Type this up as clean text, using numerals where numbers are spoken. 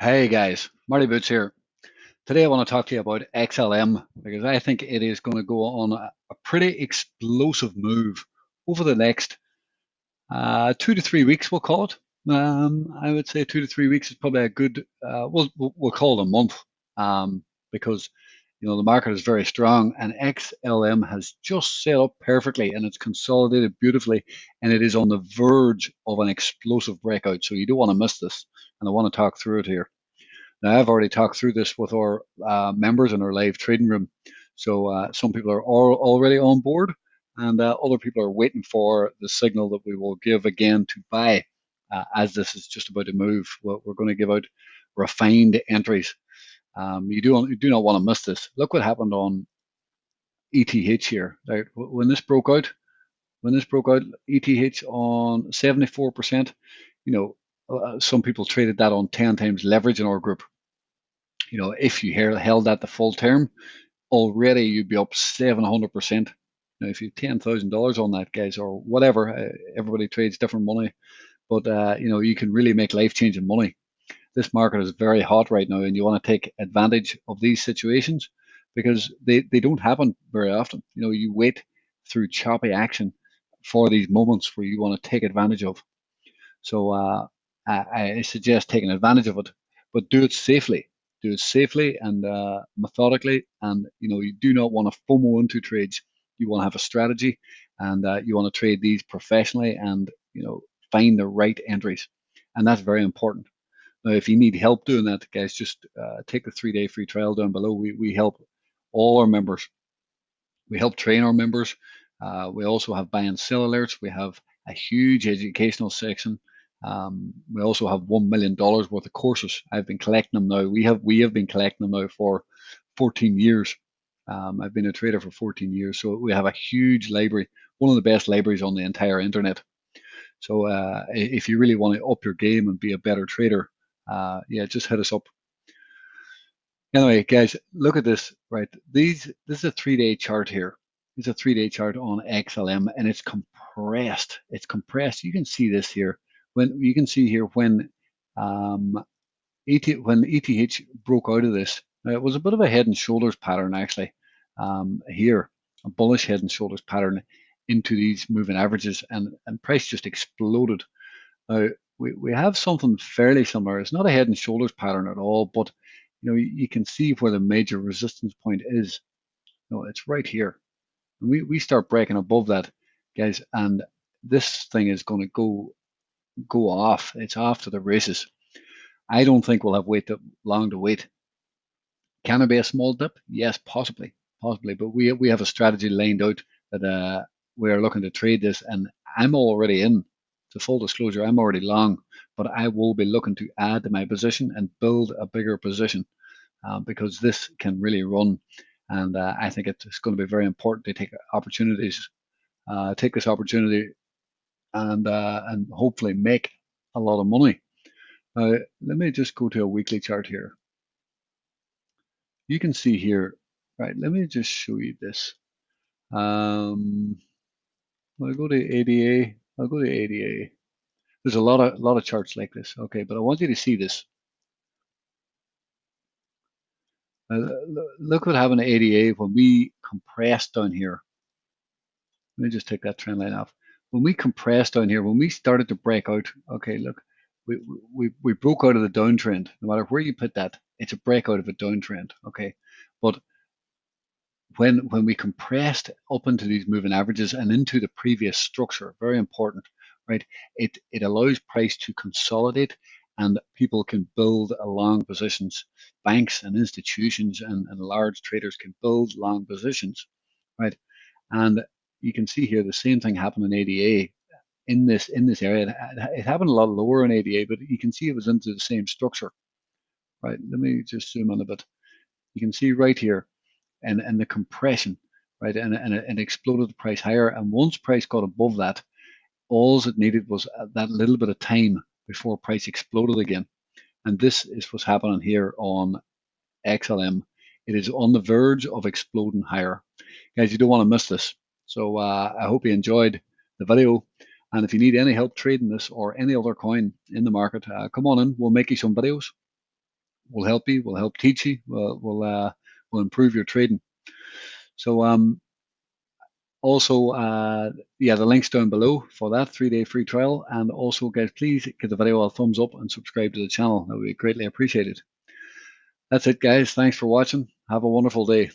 Hey guys, MartyBoots here. Today I want to talk to you about XLM because I think it is going to go on a pretty explosive move over the next 2 to 3 weeks, we'll call it. I would say 2 to 3 weeks is probably a good, we'll call it a month because the market is very strong and XLM has just set up perfectly and it's consolidated beautifully and it is on the verge of an explosive breakout. So you don't want to miss this, and I want to talk through it here. Now, I've already talked through this with our members in our live trading room. So some people are already on board, and other people are waiting for the signal that we will give again to buy, as this is just about to move. We're going to give out refined entries. You do not want to miss this. Look what happened on ETH here. Right? When this broke out, ETH on 74%. You know, some people traded that on 10 times leverage in our group. If you held that the full term, already you'd be up 700%. Now, if you have $10,000 on that, guys, or whatever, everybody trades different money, but you can really make life-changing money. This market is very hot right now, and you want to take advantage of these situations because they don't happen very often. You wait through choppy action for these moments where you want to take advantage of. So I suggest taking advantage of it, but do it safely. Do it safely and methodically, and you do not want to FOMO into trades. You want to have a strategy, and you want to trade these professionally, and find the right entries, and that's very important. Now, if you need help doing that, guys, just take the 3-day free trial down below. We help all our members. We help train our members. We also have buy and sell alerts. We have a huge educational section. We also have $1 million worth of courses. I've been collecting them now. We have been collecting them now for 14 years. I've been a trader for 14 years, so we have a huge library, one of the best libraries on the entire internet. So if you really want to up your game and be a better trader, yeah, just hit us up. Anyway, guys, look at this, right? This is a 3-day chart here. It's a 3-day chart on XLM, and it's compressed. It's compressed. You can see this here. When you can see here um, when ETH broke out of this, it was a bit of a head and shoulders pattern actually. Here, a bullish head and shoulders pattern into these moving averages, and price just exploded. Now, we have something fairly similar. It's not a head and shoulders pattern at all, but you can see where the major resistance point is. It's right here. And we start breaking above that, guys, and this thing is going to go off. It's off to the races. I don't think we'll have long to wait. Can it be a small dip? Yes, possibly, possibly. But we have a strategy lined out that we are looking to trade this, and I'm already in. To full disclosure, I'm already long, but I will be looking to add to my position and build a bigger position because this can really run, and I think it's going to be very important to take opportunities, take this opportunity, and hopefully make a lot of money. Let me just go to a weekly chart here. You can see here, right? Let me just show you this. I'll go to ADA. I'll go to ADA. There's a lot of charts like this. Okay, but I want you to see this. Look what happened to ADA when we compressed down here. Let me just take that trend line off. When we compressed down here, when we started to break out, okay, look, we broke out of the downtrend. No matter where you put that, it's a breakout of a downtrend. Okay, but when we compressed up into these moving averages and into the previous structure, very important, right? It allows price to consolidate and people can build long positions. Banks and institutions and large traders can build long positions, right? And you can see here the same thing happened in ADA in this area. It happened a lot lower in ADA, but you can see it was into the same structure, right? Let me just zoom in a bit. You can see right here and the compression, right? And it exploded the price higher. And once price got above that, all it needed was that little bit of time before price exploded again. And this is what's happening here on XLM. It is on the verge of exploding higher. Guys, you don't want to miss this. So I hope you enjoyed the video. And if you need any help trading this or any other coin in the market, come on in. We'll make you some videos. we'll help you. We'll help teach you. We'll improve your trading. So also, yeah, the link's down below for that 3-day free trial. And also, guys, please give the video a thumbs up and subscribe to the channel. That would be greatly appreciated. That's it, guys. Thanks for watching. Have a wonderful day.